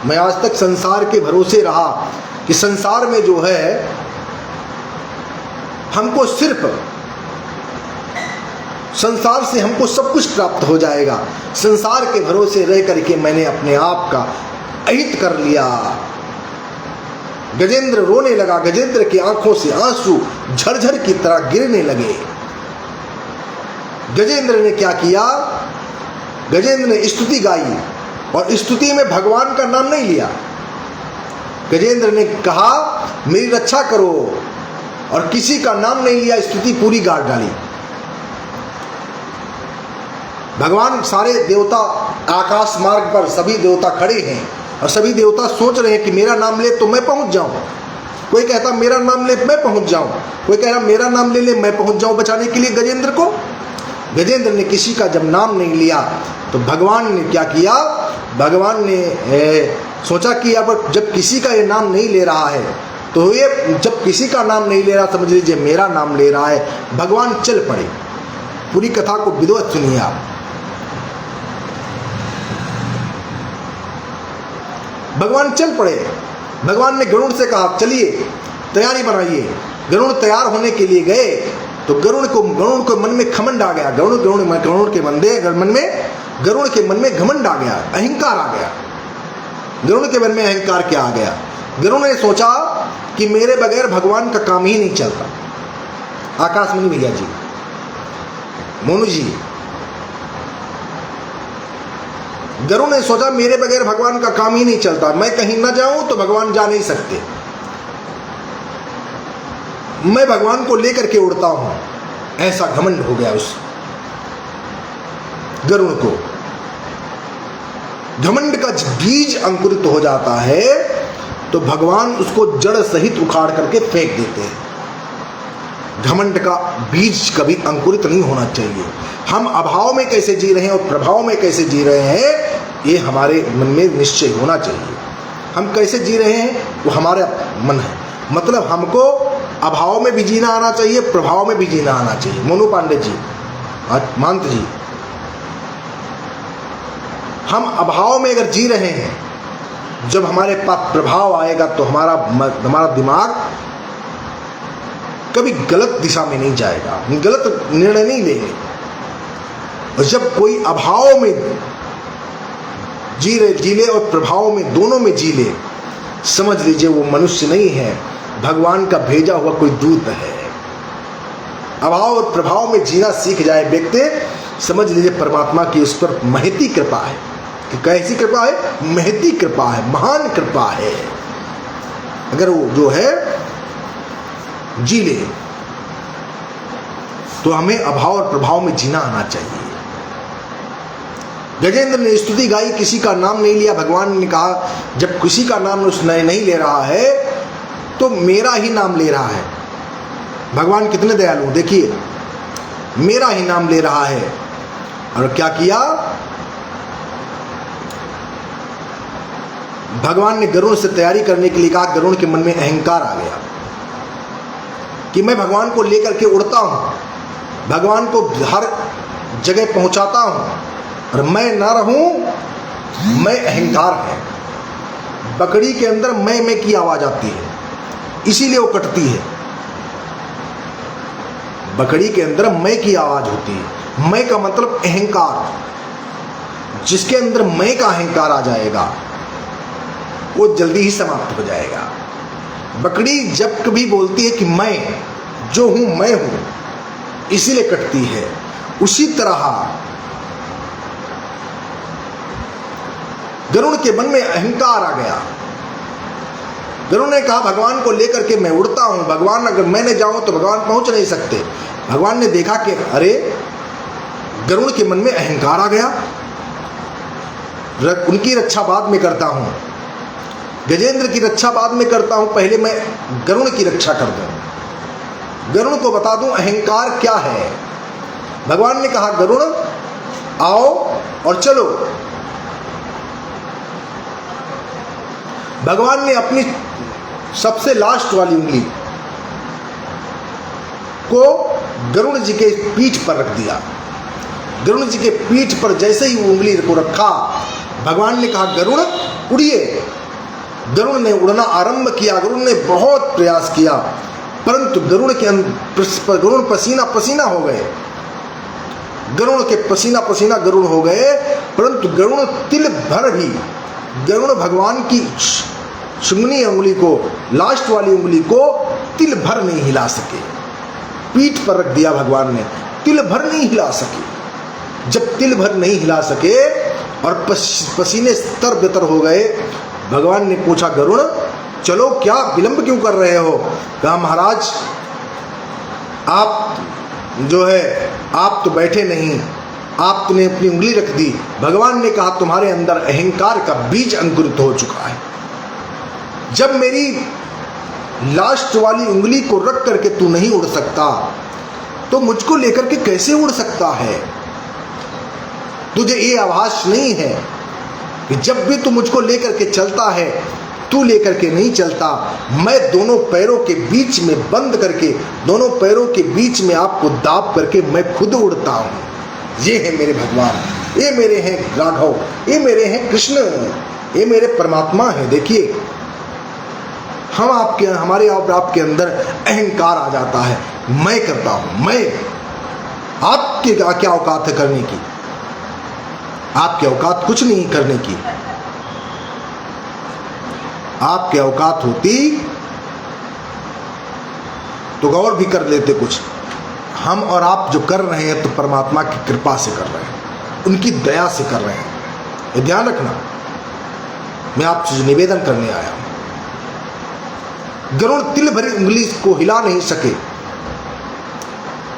मैं आज तक संसार के भरोसे रहा कि संसार में जो है हमको सिर्फ संसार से हमको सब कुछ प्राप्त हो जाएगा। संसार के भरोसे रह करके मैंने अपने आप का अहित कर लिया। गजेंद्र रोने लगा। गजेंद्र की आंखों से आंसू झरझर की तरह गिरने लगे। गजेंद्र ने क्या किया? गजेंद्र ने स्तुति गाई और स्तुति में भगवान का नाम नहीं लिया। गजेंद्र ने कहा मेरी रक्षा करो, और किसी का नाम नहीं लिया, स्तुति पूरी गा डाली। भगवान सारे देवता आकाश मार्ग पर सभी देवता खड़े हैं और सभी देवता सोच रहे हैं कि मेरा नाम ले तो मैं पहुंच जाऊं। कोई कहता मेरा नाम ले मैं पहुंच जाऊं, कोई कह रहा मेरा नाम ले ले मैं पहुंच जाऊं बचाने के लिए गजेंद्र को। गजेंद्र ने किसी का जब नाम नहीं लिया तो भगवान ने क्या किया, भगवान ने सोचा कि अब जब किसी का ये नाम नहीं ले रहा है तो ये जब किसी का नाम नहीं ले रहा समझ लीजिए मेरा नाम ले रहा है, भगवान चल पड़े। पूरी कथा को विधिवत सुनिए आप। भगवान चल पड़े। भगवान ने गरुड़ से कहा चलिए तैयारी बनाइए। गरुड़ तैयार होने के लिए गए तो गरुड़ को मन में घमंड आ गया। गरुड़ के मन में घमंड आ गया, अहंकार आ गया। गरुड़ के मन में अहंकार क्या आ गया? गरुड़ ने सोचा कि मेरे बगैर भगवान का काम ही नहीं चलता। आकाशमणि भैया जी, मोनू जी, गरुड़ ने सोचा मेरे बगैर भगवान का काम ही नहीं चलता, मैं कहीं ना जाऊं तो भगवान जा नहीं सकते, मैं भगवान को लेकर के उड़ता हूं। ऐसा घमंड हो गया उस गरुड़ को। घमंड का बीज अंकुरित हो जाता है तो भगवान उसको जड़ सहित उखाड़ करके फेंक देते हैं। घमंड का बीज कभी अंकुरित नहीं होना चाहिए। हम अभाव में कैसे जी रहे हैं और प्रभाव में कैसे जी रहे हैं, ये हमारे मन में निश्चय होना चाहिए। हम कैसे जी रहे हैं वो हमारा मन है। मतलब हमको अभाव में भी जीना आना चाहिए, प्रभाव में भी जीना आना चाहिए। मोनू पांडे जी, मांत जी, हम अभाव में अगर जी रहे हैं, जब हमारे पास प्रभाव आएगा तो हमारा दिमाग कभी गलत दिशा में नहीं जाएगा, गलत निर्णय नहीं लेंगे। और जब कोई अभाव में जी ले और प्रभाव में, दोनों में जी ले, समझ लीजिए वो मनुष्य नहीं है, भगवान का भेजा हुआ कोई दूत है। अभाव और प्रभाव में जीना सीख जाए व्यक्ति, समझ लीजिए परमात्मा की उस पर महती कृपा है। कि कैसी कृपा है? महती कृपा है, महान कृपा है। अगर वो जो है जी ले तो हमें अभाव और प्रभाव में जीना आना चाहिए। गजेंद्र ने स्तुति गाई, किसी का नाम नहीं लिया। भगवान ने कहा जब किसी का नाम उसने नहीं ले रहा है तो मेरा ही नाम ले रहा है। भगवान कितने दयालु, देखिए मेरा ही नाम ले रहा है। और क्या किया भगवान ने? गरुड़ से तैयारी करने के लिए कहा। गरुड़ के मन में अहंकार आ गया कि मैं भगवान को लेकर के उड़ता हूं, भगवान को हर जगह पहुंचाता हूं और मैं ना रहूं, मैं अहंकार है। बकरी के अंदर मैं की आवाज आती है, इसीलिए वो कटती है। बकरी के अंदर मैं की आवाज होती है। मैं का मतलब अहंकार। जिसके अंदर मैं का अहंकार आ जाएगा वो जल्दी ही समाप्त हो जाएगा। बकरी जब कभी बोलती है कि मैं जो हूं मैं हूं, इसीलिए कटती है। उसी तरह गरुड़ के मन में अहंकार आ गया। गरुड़ ने कहा भगवान को लेकर के मैं उड़ता हूं, भगवान अगर मैं नहीं जाऊं तो भगवान पहुंच नहीं सकते। भगवान ने देखा कि अरे गरुड़ के मन में अहंकार आ गया, उनकी रक्षा बाद में करता हूं, गजेंद्र की रक्षा बाद में करता हूं, पहले मैं गरुड़ की रक्षा कर दूं, गरुड़ को बता दूं अहंकार क्या है। भगवान ने कहा गरुड़ आओ और चलो। भगवान ने अपनी सबसे लास्ट वाली उंगली को गरुड़ जी के पीठ पर रख दिया। गरुड़ जी के पीठ पर जैसे ही वो उंगली को रखा, भगवान ने कहा गरुड़ उड़िए। गरुड़ ने उड़ना आरंभ किया। गरुड़ ने बहुत प्रयास किया, परंतु गरुड़ पसीना पसीना हो गए। गरुड़ के पसीना पसीना गरुड़ हो गए, परंतु गरुड़ तिल भर भी गरुड़ भगवान की शुंगनी उंगली को, लास्ट वाली उंगली को तिल भर नहीं हिला सके। पीठ पर रख दिया भगवान ने, तिल भर नहीं हिला सके। जब तिल भर नहीं हिला सके और पसीने स्तर बेतर हो गए, भगवान ने पूछा गरुड़ चलो क्या विलंब क्यों कर रहे हो? कहा महाराज आप जो है आप तो बैठे नहीं, आपने अपनी उंगली रख दी। भगवान ने कहा तुम्हारे अंदर अहंकार का बीज अंकुरित हो चुका है। जब मेरी लास्ट वाली उंगली को रख करके तू नहीं उड़ सकता, तो मुझको लेकर के कैसे उड़ सकता है? तुझे ये आभास नहीं है कि जब भी तू मुझको लेकर के चलता है, तू लेकर के नहीं चलता, मैं दोनों पैरों के बीच में बंद करके, दोनों पैरों के बीच में आपको दाब करके मैं खुद उड़ता हूं। ये है मेरे भगवान, ये मेरे हैं राघव, ये मेरे हैं कृष्ण, ये मेरे परमात्मा है। देखिए, हम आपके हमारे आपके अंदर अहंकार आ जाता है, मैं करता हूं, मैं। आपके क्या औकात है करने की? आपके औकात कुछ नहीं करने की। आपके औकात होती तो गौर भी कर लेते कुछ। हम और आप जो कर रहे हैं तो परमात्मा की कृपा से कर रहे हैं, उनकी दया से कर रहे हैं। ये ध्यान रखना। मैं आपसे निवेदन करने आया हूं। गरुड़ तिल भरी उंगली को हिला नहीं सके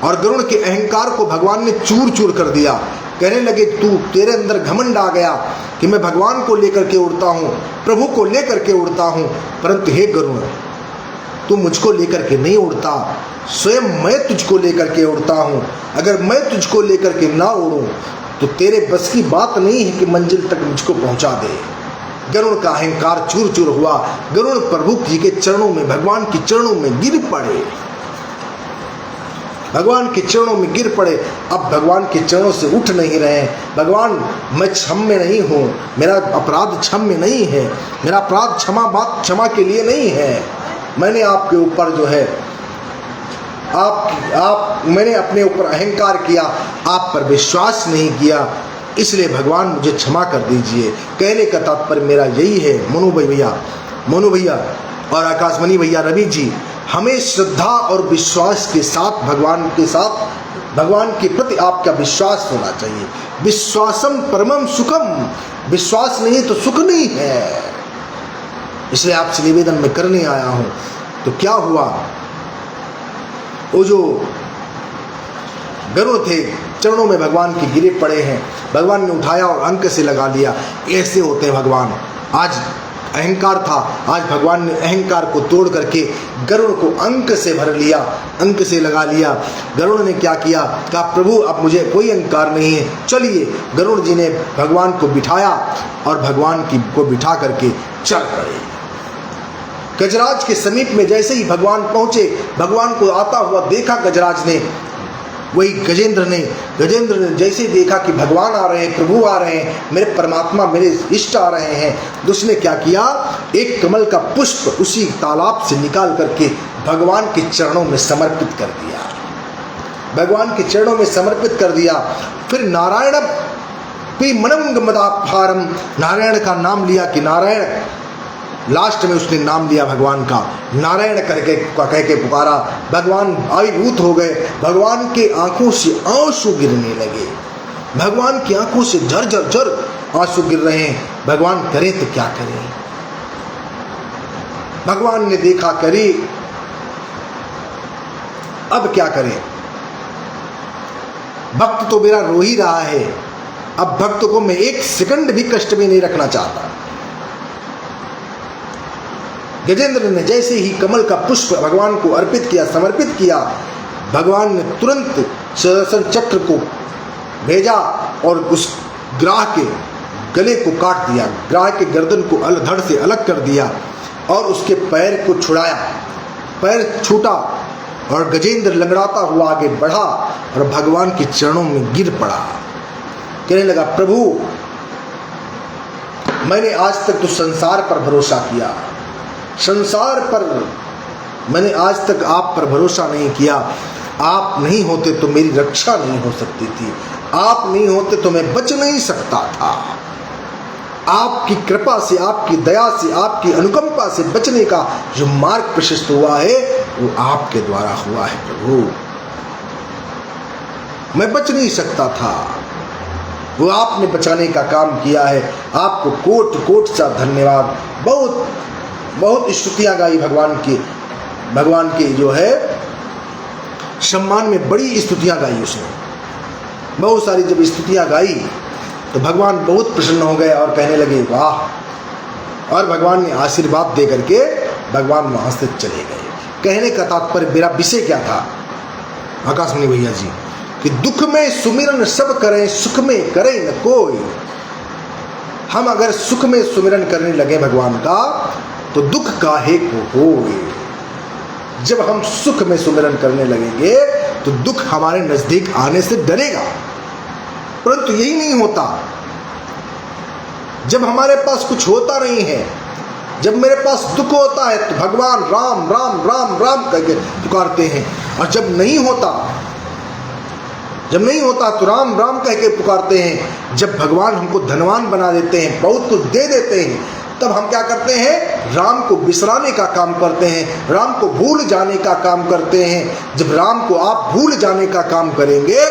और गरुड़ के अहंकार को भगवान ने चूर चूर कर दिया। कहने लगे, तेरे अंदर घमंड आ गया कि मैं भगवान को लेकर के उड़ता हूं, प्रभु को लेकर के उड़ता हूं, परंतु हे गरुड़, तू मुझको लेकर के नहीं उड़ता, स्वयं मैं तुझको लेकर के उड़ता हूं। अगर मैं तुझको लेकर के ना उड़ूं तो तेरे बस की बात नहीं है कि मंजिल तक मुझको पहुंचा दे। गरुड़ का अहंकार चूर चूर हुआ। गरुड़ प्रभु जी के चरणों में, भगवान के चरणों में गिर पड़े, भगवान के चरणों में गिर पड़े। अब भगवान के चरणों से उठ नहीं रहे। भगवान, मैं क्षम्य नहीं हूँ, मेरा अपराध क्षम्य नहीं है, मेरा अपराध क्षमा के लिए नहीं है। मैंने आपके ऊपर जो है मैंने अपने ऊपर अहंकार किया, आप पर विश्वास नहीं किया, इसलिए भगवान मुझे क्षमा कर दीजिए। कहने का तात्पर्य मेरा यही है। मोनू भैया और आकाशवाणी भैया, रवि जी, हमें श्रद्धा और विश्वास के साथ भगवान के प्रति आपका विश्वास होना चाहिए। विश्वासम परमम सुखम, विश्वास नहीं तो सुख नहीं है। इसलिए आपसे निवेदन में करने आया हूं। तो क्या हुआ, वो जो गरुड़ थे चरणों में भगवान के गिरे पड़े हैं, भगवान ने उठाया और अंक से लगा लिया। ऐसे होते हैं भगवान। आज अहंकार था, आज भगवान ने अहंकार को तोड़ करके गरुड़ को अंक से भर लिया, अंक से लगा लिया। गरुड़ ने क्या किया, कहा प्रभु अब मुझे कोई अहंकार नहीं है, चलिए। गरुड़ जी ने भगवान को बिठाया और भगवान को बिठा करके चल पड़े। गजराज के समीप में जैसे ही भगवान पहुंचे, भगवान को आता हुआ देखा गजराज ने, वही गजेंद्र ने जैसे देखा कि भगवान आ रहे हैं, प्रभु आ रहे हैं, मेरे परमात्मा, मेरे इष्ट आ रहे हैं, तो उसने क्या किया, एक कमल का पुष्प उसी तालाब से निकाल करके भगवान के चरणों में समर्पित कर दिया। भगवान के चरणों में समर्पित कर दिया। फिर नारायण पी मनंग मदाफारम, नारायण का नाम लिया कि नारायण, लास्ट में उसने नाम लिया भगवान का, नारायण कह के पुकारा। भगवान आविर्भूत हो गए। भगवान के आंखों से आंसू गिरने लगे, भगवान की आंखों से झर आंसू गिर रहे हैं। भगवान करें तो क्या करें? भगवान ने देखा, करे अब क्या करें? भक्त तो मेरा रो ही रहा है, अब भक्त को मैं एक सेकंड भी कष्ट में नहीं रखना चाहता। गजेंद्र ने जैसे ही कमल का पुष्प भगवान को अर्पित किया, समर्पित किया, भगवान ने तुरंत सुदर्शन चक्र को भेजा और उस ग्राह के गले को काट दिया, ग्राह के गर्दन को धड़ से अलग कर दिया और उसके पैर को छुड़ाया। पैर छूटा और गजेंद्र लंगड़ाता हुआ आगे बढ़ा और भगवान के चरणों में गिर पड़ा। कहने लगा, प्रभु मैंने आज तक तो संसार पर भरोसा किया, संसार पर मैंने आज तक आप पर भरोसा नहीं किया। आप नहीं होते तो मेरी रक्षा नहीं हो सकती थी, आप नहीं होते तो मैं बच नहीं सकता था। आपकी कृपा से, आपकी दया से, आपकी अनुकंपा से बचने का जो मार्ग प्रशस्त हुआ है वो आपके द्वारा हुआ है प्रभु। मैं बच नहीं सकता था, वो आपने बचाने का काम किया है। आपको कोट कोट सा धन्यवाद। बहुत बहुत स्तुतियां गाई भगवान के जो है सम्मान में बड़ी स्तुतियां गाई उसने, बहुत सारी। जब स्तुतियां गाई तो भगवान बहुत प्रसन्न हो गए और कहने लगे वाह। और भगवान ने आशीर्वाद दे करके भगवान वहाँ से चले गए। कहने का तात्पर्य मेरा विषय क्या था आकाशमणि भैया जी, कि दुख में सुमिरन सब करें, सुख में करे न कोई। हम अगर सुख में सुमिरन करने लगे भगवान का तो दुख काहे को होए। जब हम सुख में सुमिरन करने लगेंगे तो दुख हमारे नजदीक आने से डरेगा। परंतु यही नहीं होता। जब हमारे पास कुछ होता नहीं है, जब मेरे पास दुख होता है तो भगवान राम राम राम राम करके पुकारते हैं, और जब नहीं होता तो राम राम कह के पुकारते हैं। जब भगवान हमको धनवान बना देते हैं, बहुत कुछ दे देते हैं, तब हम क्या करते हैं? राम को बिसराने का काम करते हैं, राम को भूल जाने का काम करते हैं। जब राम को आप भूल जाने का काम करेंगे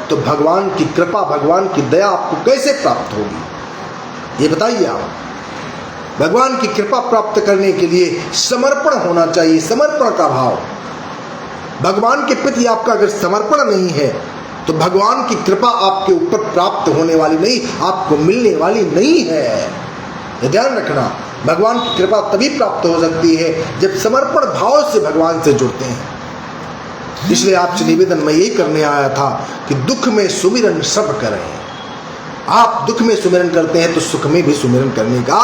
तो भगवान की कृपा, भगवान की दया आपको कैसे प्राप्त होगी, ये बताइए आप। भगवान की कृपा प्राप्त करने के लिए समर्पण होना चाहिए, समर्पण का भाव। भगवान के प्रति आपका अगर समर्पण नहीं है तो भगवान की कृपा आपके ऊपर प्राप्त होने वाली नहीं, आपको मिलने वाली नहीं है। ध्यान रखना, भगवान की कृपा तभी प्राप्त हो सकती है जब समर्पण भाव से भगवान से जुड़ते हैं। इसलिए आपसे निवेदन मैं यही करने आया था कि दुख में सुमिरन सब करें। आप दुख में सुमिरन करते हैं तो सुख में भी सुमिरन करने का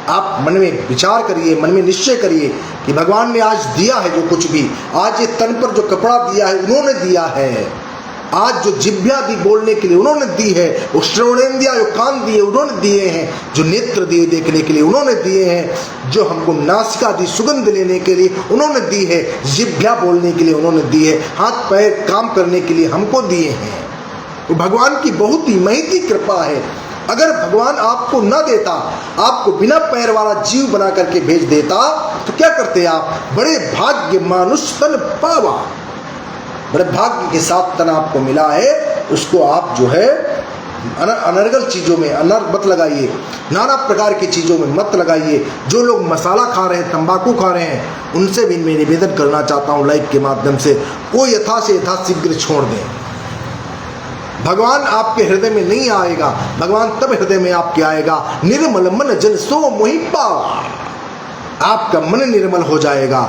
आप मन में विचार करिए, मन में निश्चय करिए कि भगवान ने आज दिया है जो कुछ भी, आज ये तन पर जो कपड़ा दिया है उन्होंने दिया है, आज जो जिह्वा दी बोलने के लिए उन्होंने दी है, वो श्रवणेंद्रिया जो कान दिए उन्होंने दिए हैं, जो नेत्र दिए देखने के लिए उन्होंने दिए हैं, जो हमको नासिका दी सुगंध लेने के लिए उन्होंने दी है, जिह्वा बोलने के लिए उन्होंने दी है, हाथ पैर काम करने के लिए हमको दिए हैं। तो भगवान की बहुत ही महती कृपा है। अगर भगवान आपको न देता, आपको बिना पैर वाला जीव बना करके भेज देता तो क्या करते आप? बड़े भाग्य मानुष तन पावा, बड़े भाग्य के साथ तन आपको मिला है, उसको आप जो है अनर्गल चीज़ों में अनर्ग मत लगाइए, नाना प्रकार की चीज़ों में मत लगाइए। जो लोग मसाला खा रहे हैं, तंबाकू खा रहे हैं, उनसे भी मैं निवेदन करना चाहता हूँ लाइव के माध्यम से, वो यथा से यथाशीघ्र छोड़ दें। भगवान आपके हृदय में नहीं आएगा, भगवान तब हृदय में आपके आएगा निर्मल मन जन सो मोहि पावा। आपका मन निर्मल हो जाएगा।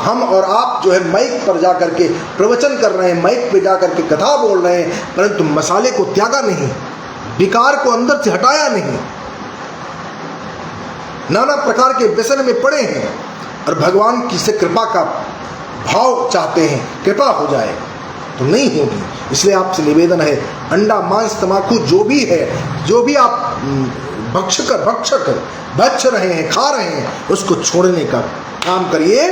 हम और आप जो है माइक पर जा करके प्रवचन कर रहे हैं, माइक पे जा करके कथा बोल रहे हैं, परंतु मसाले को त्यागा नहीं, विकार को अंदर से हटाया नहीं, नाना प्रकार के व्यसन में पड़े हैं और भगवान की से कृपा का भाव चाहते हैं, कृपा हो जाए तो नहीं होगी। इसलिए आपसे निवेदन है, अंडा मांस तंबाकू जो भी है, जो भी आप भक्ष रहे हैं, खा रहे हैं, उसको छोड़ने का काम करिए।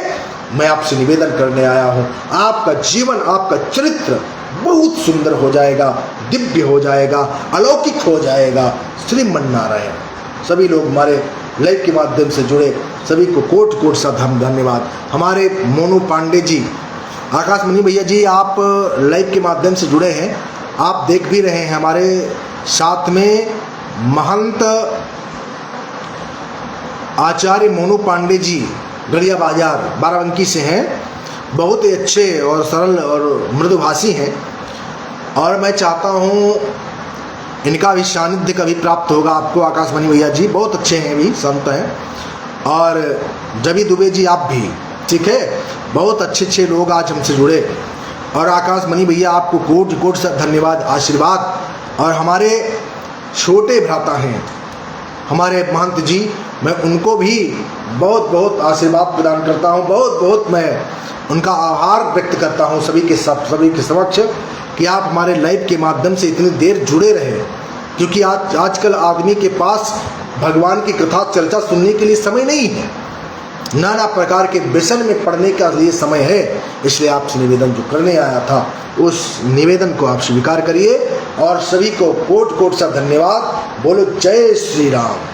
मैं आपसे निवेदन करने आया हूँ, आपका जीवन, आपका चरित्र बहुत सुंदर हो जाएगा, दिव्य हो जाएगा, अलौकिक हो जाएगा। श्रीमन नारायण। सभी लोग हमारे लाइव के माध्यम से जुड़े सभी को कोट कोट सा धन्यवाद। हमारे मोनू पांडे जी, आकाशमणि भैया जी, आप लाइव के माध्यम से जुड़े हैं, आप देख भी रहे हैं। हमारे साथ में महंत आचार्य मोनू पांडे जी गढ़िया बाजार बाराबंकी से हैं, बहुत ही अच्छे और सरल और मृदुभाषी हैं, और मैं चाहता हूँ इनका भी सानिध्य कभी प्राप्त होगा आपको। आकाशमणि भैया जी बहुत अच्छे हैं, भी संत हैं, और जबी दुबे जी आप भी, ठीक है, बहुत अच्छे लोग आज हमसे जुड़े। और आकाशमणि भैया आपको कोट कोट से धन्यवाद, आशीर्वाद। और हमारे छोटे भ्राता हैं हमारे महंत जी, मैं उनको भी बहुत बहुत आशीर्वाद प्रदान करता हूँ, बहुत बहुत मैं उनका आभार व्यक्त करता हूँ सभी के समक्ष कि आप हमारे लाइव के माध्यम से इतनी देर जुड़े रहे। क्योंकि आजकल आदमी के पास भगवान की कथा चर्चा सुनने के लिए समय नहीं है, नाना प्रकार के व्यसन में पड़ने का लिए समय है। इसलिए आपसे निवेदन जो करने आया था उस निवेदन को आप स्वीकार करिए, और सभी को कोट कोट सा धन्यवाद। बोलो जय श्री राम।